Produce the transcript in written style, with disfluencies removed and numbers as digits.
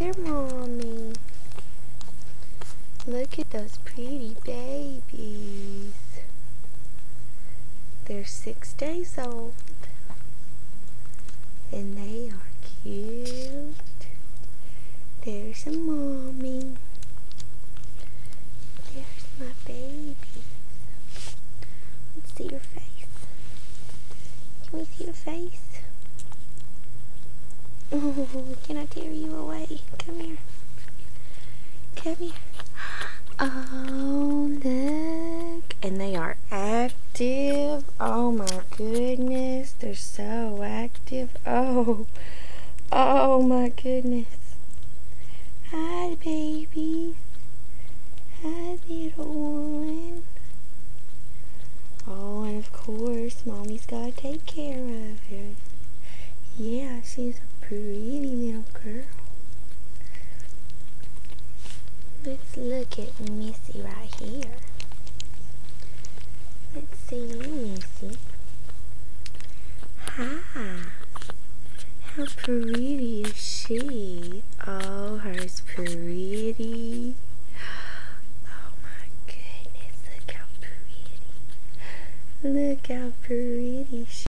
their mommy. Look at those pretty babies. They're 6 days old. And they are cute. There's a mommy. There's my babies. Let's see your face. Can we see your face? Oh, can I tear you away? Come here. Come here. Oh, look. And they are active. Oh my goodness. They're so active. Oh my goodness. Hi, babies. Hi, little one. Oh, and of course, Mommy's gotta take care of her. Yeah, she's a pretty little girl. Let's look at Missy right here. Let's see you, Missy. Hi. How pretty is she? Oh, her's pretty. Oh my goodness, look how pretty. Look how pretty she is.